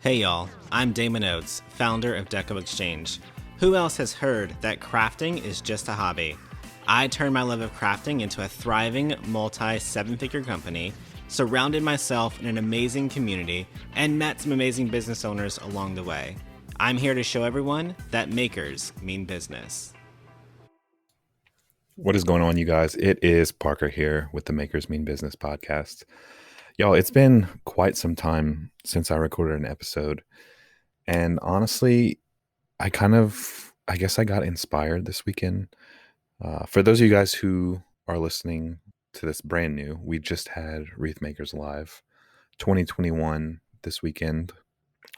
Hey y'all, I'm Damon Oates, founder of Deco Exchange. Who else has heard that crafting is just a hobby? I turned my love of crafting into a thriving multi-seven-figure company, surrounded myself in an amazing community, and met some amazing business owners along the way. I'm here to show everyone that makers mean business. What is going on, you guys? It is Parker here with the Makers Mean Business podcast. Y'all, it's been quite some time since I recorded an episode. And honestly, I guess I got inspired this weekend. For those of you guys who are listening to this brand new, we just had Wreath Makers Live 2021 this weekend.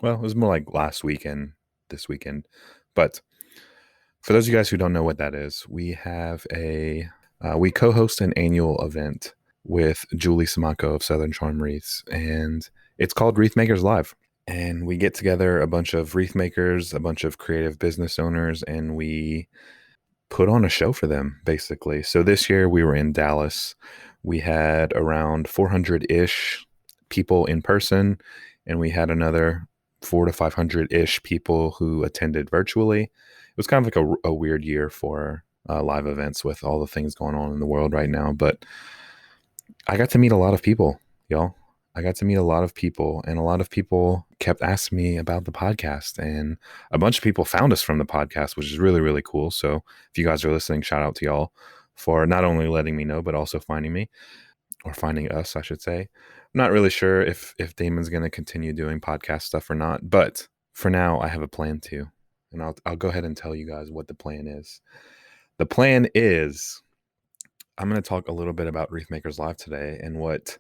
Well, it was more like last weekend, this weekend. But for those of you guys who don't know what that is, we have we co-host an annual event with Julie Siomacco of Southern Charm Wreaths, and it's called Wreath Makers Live. And we get together a bunch of wreath makers, a bunch of creative business owners, and we put on a show for them, basically. So this year we were in Dallas. We had around 400-ish people in person, and we had another 400 to 500-ish people who attended virtually. It was kind of like a weird year for live events with all the things going on in the world right now. But I got to meet a lot of people, y'all. I got to meet a lot of people, and a lot of people kept asking me about the podcast, and a bunch of people found us from the podcast, which is really, really cool. So if you guys are listening, shout out to y'all for not only letting me know, but also finding me, or finding us, I should say. I'm not really sure if Damon's going to continue doing podcast stuff or not, but for now I have a plan to. And I'll go ahead and tell you guys what the plan is. The plan is I'm going to talk a little bit about Wreath Makers Live today and what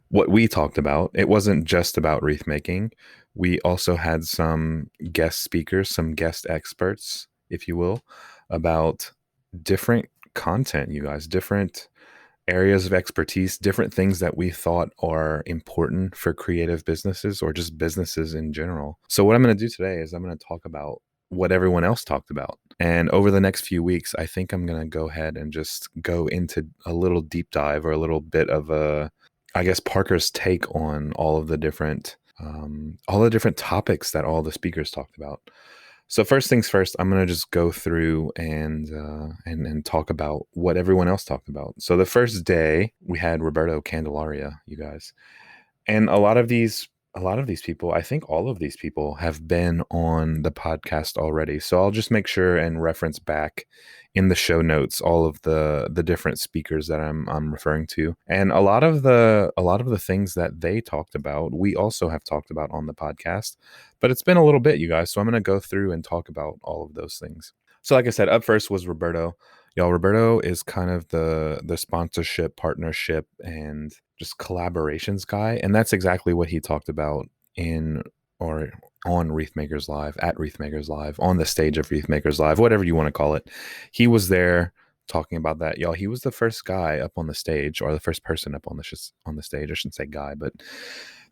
we talked about. It wasn't just about wreath making. We also had some guest speakers, some guest experts, if you will, about different content, you guys, different areas of expertise, different things that we thought are important for creative businesses or just businesses in general. So what I'm going to do today is I'm going to talk about what everyone else talked about. And over the next few weeks, I think I'm going to go ahead and just go into a little deep dive or a little bit of Parker's take on all of the different topics that all the speakers talked about. So first things first, I'm going to just go through and talk about what everyone else talked about. So the first day we had Roberto Candelaria, you guys, and a lot of these people, I think all of these people have been on the podcast already. So I'll just make sure and reference back in the show notes all of the different speakers that I'm referring to. And a lot of the things that they talked about, we also have talked about on the podcast. But it's been a little bit, you guys. So I'm going to go through and talk about all of those things. So like I said, up first was Roberto. Y'all, Roberto is kind of the sponsorship, partnership, and just collaborations guy. And that's exactly what he talked about on Wreath Makers Live, at Wreath Makers Live, on the stage of Wreath Makers Live, whatever you want to call it. He was there talking about that. Y'all, he was the first guy up on the stage, or the first person up on the stage. I shouldn't say guy, but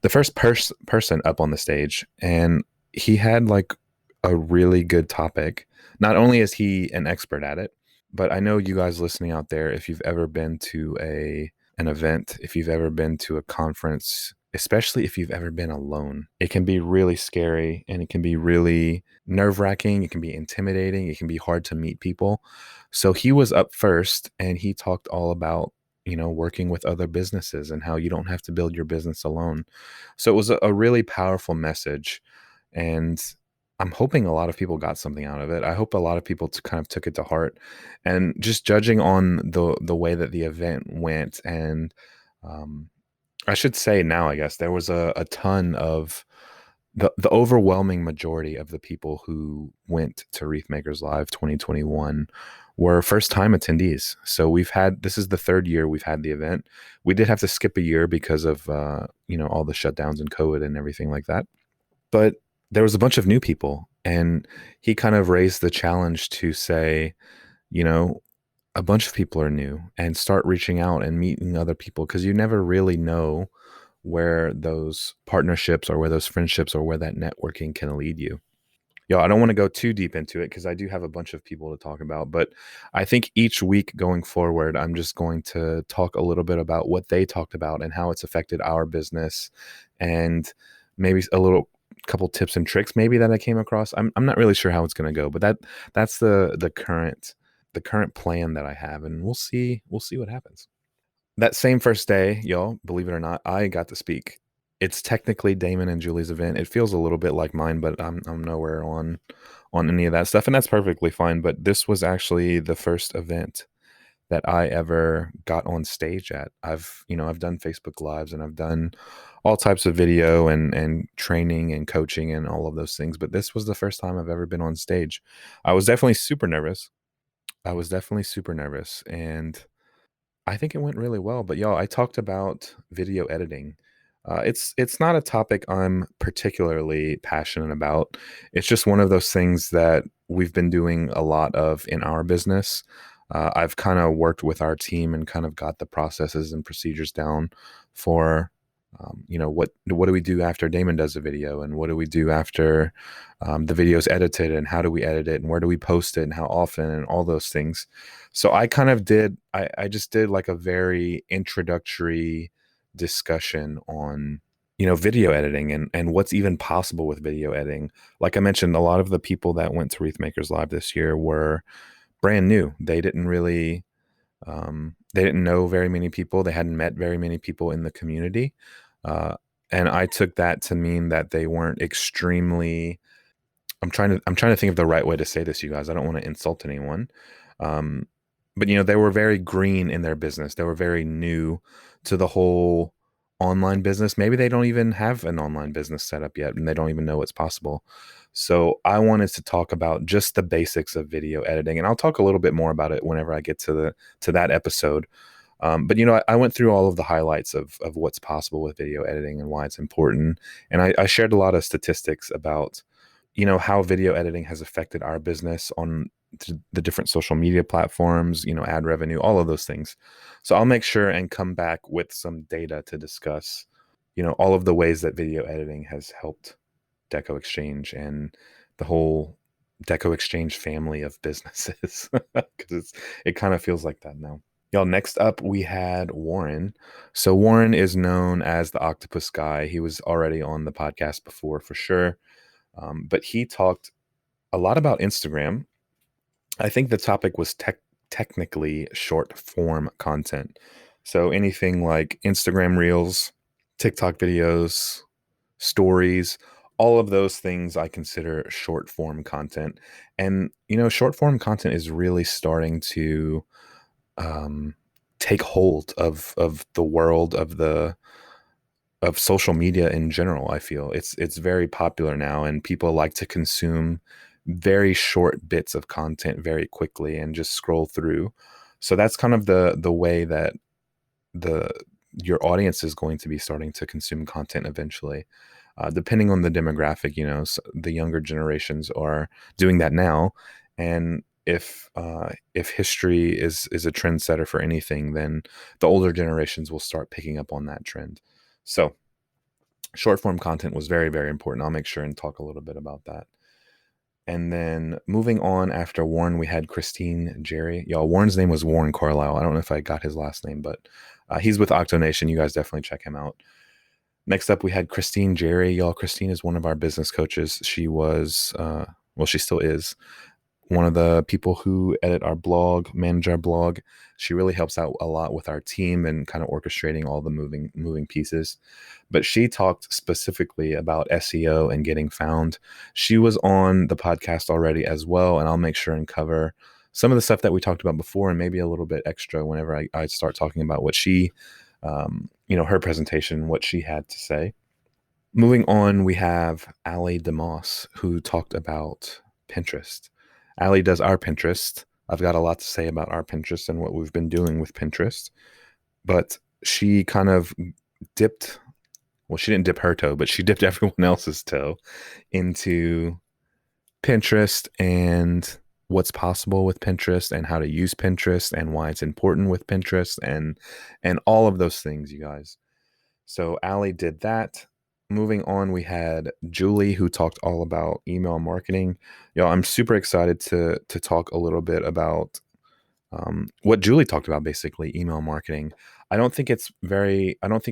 the first person up on the stage. And he had like a really good topic. Not only is he an expert at it, but I know you guys listening out there, if you've ever been to an event, if you've ever been to a conference, especially if you've ever been alone, it can be really scary and it can be really nerve-wracking. It can be intimidating. It can be hard to meet people. So he was up first and he talked all about, working with other businesses and how you don't have to build your business alone. So it was a really powerful message, and I'm hoping a lot of people got something out of it. I hope a lot of people kind of took it to heart. And just judging on the way that the event went, and I should say now, I guess, there was a ton of the overwhelming majority of the people who went to Wreath Makers Live 2021 were first-time attendees. So this is the third year we've had the event. We did have to skip a year because of all the shutdowns and COVID and everything like that. But there was a bunch of new people, and he kind of raised the challenge to say, a bunch of people are new, and start reaching out and meeting other people, because you never really know where those partnerships or where those friendships or where that networking can lead you. I don't want to go too deep into it because I do have a bunch of people to talk about, but I think each week going forward, I'm just going to talk a little bit about what they talked about and how it's affected our business, and maybe a little couple tips and tricks maybe that I came across. I'm not really sure how it's going to go, but that's the current plan that I have, and we'll see what happens. That same first day, y'all, believe it or not, I got to speak. It's technically Damon and Julie's event. It feels a little bit like mine, but I'm nowhere on any of that stuff, and that's perfectly fine. But this was actually the first event that I ever got on stage at. I've done Facebook Lives, and I've done all types of video and training and coaching and all of those things, but this was the first time I've ever been on stage. I was definitely super nervous. And I think it went really well. But y'all, I talked about video editing. It's not a topic I'm particularly passionate about. It's just one of those things that we've been doing a lot of in our business. I've kind of worked with our team and kind of got the processes and procedures down for, what do we do after Damon does a video, and what do we do after the video is edited, and how do we edit it, and where do we post it, and how often, and all those things. So I just did like a very introductory discussion on, video editing and what's even possible with video editing. Like I mentioned, a lot of the people that went to Wreath Makers Live this year were brand new. They didn't know very many people. They hadn't met very many people in the community. Uh, and I took that to mean that they weren't extremely, I'm trying to think of the right way to say this, you guys. I don't want to insult anyone. Um, but they were very green in their business. They were very new to the whole online business. Maybe they don't even have an online business set up yet, and they don't even know what's possible. So I wanted to talk about just the basics of video editing, and I'll talk a little bit more about it whenever I get to that episode. But I went through all of the highlights of what's possible with video editing and why it's important, and I shared a lot of statistics about how video editing has affected our business on the different social media platforms, ad revenue, all of those things. So I'll make sure and come back with some data to discuss, all of the ways that video editing has helped Deco Exchange and the whole Deco Exchange family of businesses, because it kind of feels like that now. Y'all, next up we had Warren. So Warren is known as the Octopus Guy. He was already on the podcast before for sure. But he talked a lot about Instagram. I think the topic was technically short form content. So anything like Instagram Reels, TikTok videos, stories, all of those things I consider short form content. And, short form content is really starting to take hold of the world of social media in general. I feel it's very popular now, and people like to consume very short bits of content very quickly and just scroll through. So that's kind of the way that your audience is going to be starting to consume content eventually, depending on the demographic. So the younger generations are doing that now, and if history is a trendsetter for anything, then the older generations will start picking up on that trend. So short form content was very, very important. I'll make sure and talk a little bit about that. And then moving on after Warren, we had Christine Jerry. Y'all, Warren's name was Warren Carlyle. I don't know if I got his last name, but he's with Octonation. You guys definitely check him out. Next up, we had Christine Jerry. Y'all, Christine is one of our business coaches. She was, she still is, one of the people who edit our blog, manage our blog. She really helps out a lot with our team and kind of orchestrating all the moving pieces. But she talked specifically about SEO and getting found. She was on the podcast already as well, and I'll make sure and cover some of the stuff that we talked about before, and maybe a little bit extra whenever I start talking about what she, her presentation, what she had to say. Moving on, we have Allie DeMoss, who talked about Pinterest. Allie does our Pinterest. I've got a lot to say about our Pinterest and what we've been doing with Pinterest. But she kind of she didn't dip her toe, but she dipped everyone else's toe into Pinterest and what's possible with Pinterest and how to use Pinterest and why it's important with Pinterest and all of those things, you guys. So Allie did that. Moving on, we had Julie, who talked all about email marketing. I'm super excited to talk a little bit about what Julie talked about, basically email marketing. I don't think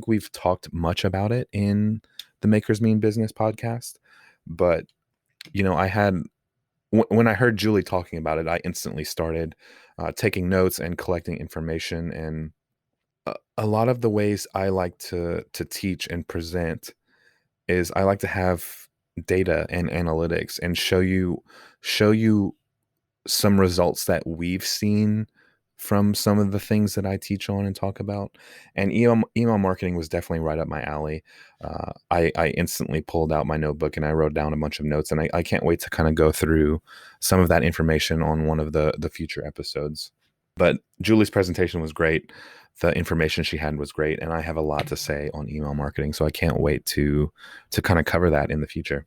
we've talked much about it in the Makers Mean Business podcast. But I had when I heard Julie talking about it, I instantly started taking notes and collecting information. And a lot of the ways I like to teach and present is I like to have data and analytics and show you some results that we've seen from some of the things that I teach on and talk about. And email marketing was definitely right up my alley. I instantly pulled out my notebook and I wrote down a bunch of notes, and I can't wait to kind of go through some of that information on one of the future episodes. But Julie's presentation was great. The information she had was great, and I have a lot to say on email marketing, so I can't wait to kind of cover that in the future.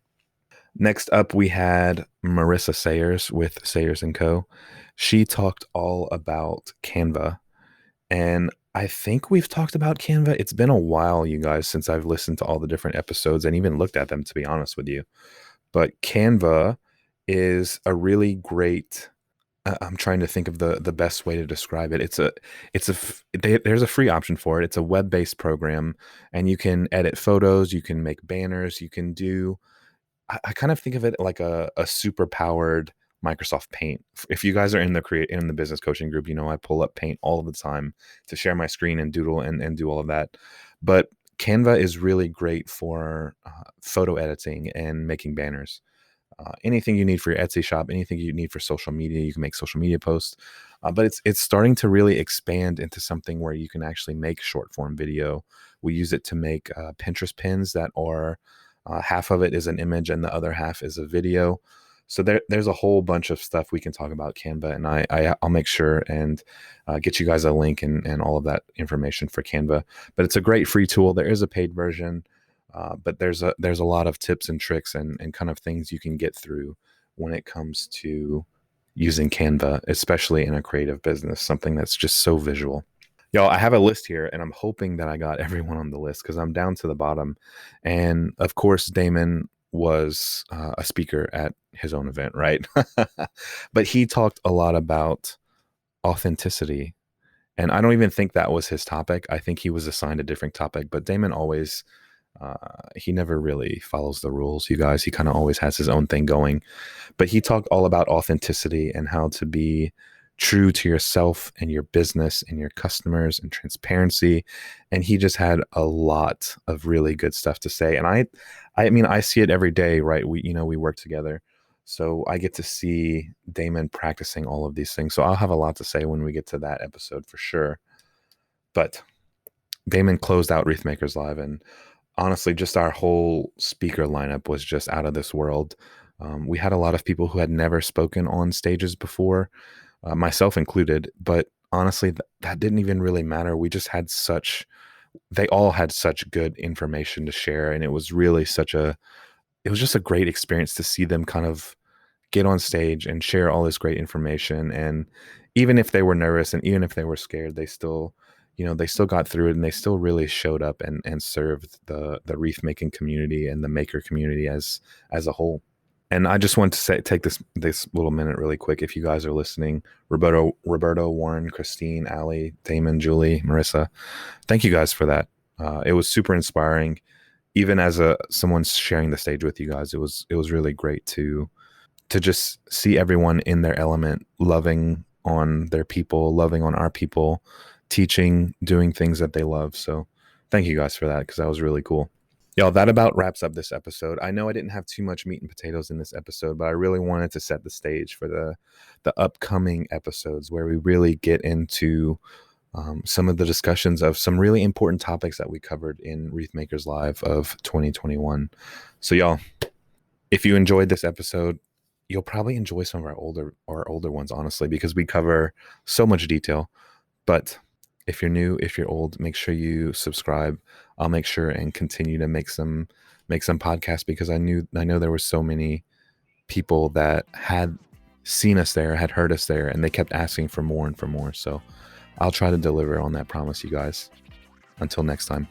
Next up, we had Marissa Sayers with Sayers & Co. She talked all about Canva. And I think we've talked about Canva. It's been a while, you guys, since I've listened to all the different episodes and even looked at them, to be honest with you. But Canva is a really great. I'm trying to think of the best way to describe it. There's a free option for it. It's a web-based program, and you can edit photos, you can make banners, you can do. I kind of think of it like a super powered Microsoft Paint. If you guys are in the business coaching group, I pull up Paint all the time to share my screen and doodle and do all of that. But Canva is really great for photo editing and making banners. Anything you need for your Etsy shop, anything you need for social media, you can make social media posts. But it's starting to really expand into something where you can actually make short form video. We use it to make Pinterest pins that are half of it is an image and the other half is a video. So there's a whole bunch of stuff we can talk about Canva, and I'll make sure and get you guys a link and all of that information for Canva. But it's a great free tool. There is a paid version, but there's a lot of tips and tricks and kind of things you can get through when it comes to using Canva, especially in a creative business, something that's just so visual. Y'all, I have a list here, and I'm hoping that I got everyone on the list because I'm down to the bottom. And of course, Damon was a speaker at his own event, right? But he talked a lot about authenticity. And I don't even think that was his topic. I think he was assigned a different topic. But Damon always, he never really follows the rules, you guys. He kind of always has his own thing going. But he talked all about authenticity and how to be true to yourself and your business and your customers and transparency. And he just had a lot of really good stuff to say. And I mean, I see it every day, right? We work together. So I get to see Damon practicing all of these things. So I'll have a lot to say when we get to that episode for sure. But Damon closed out Wreath Makers Live, and honestly, just our whole speaker lineup was just out of this world. We had a lot of people who had never spoken on stages before, myself included, but honestly, that didn't even really matter. They all had such good information to share, and it was really it was just a great experience to see them kind of get on stage and share all this great information. And even if they were nervous and even if they were scared, they still got through it, and they still really showed up and served the wreath making community and the maker community as a whole. And I just want to take this little minute really quick. If you guys are listening, Roberto, Warren, Christine, Allie, Damon, Julie, Marissa, thank you guys for that. It was super inspiring. Even as someone sharing the stage with you guys, it was really great to just see everyone in their element, loving on their people, loving on our people, teaching, doing things that they love. So thank you guys for that, because that was really cool. Y'all, that about wraps up this episode. I know I didn't have too much meat and potatoes in this episode, but I really wanted to set the stage for the upcoming episodes where we really get into some of the discussions of some really important topics that we covered in Wreath Makers Live of 2021. So y'all, if you enjoyed this episode, you'll probably enjoy some of our older ones, honestly, because we cover so much detail. But if you're new, if you're old, make sure you subscribe. I'll make sure and continue to make some podcasts, because I know there were so many people that had seen us there, had heard us there, and they kept asking for more and for more. So I'll try to deliver on that promise, you guys. Until next time.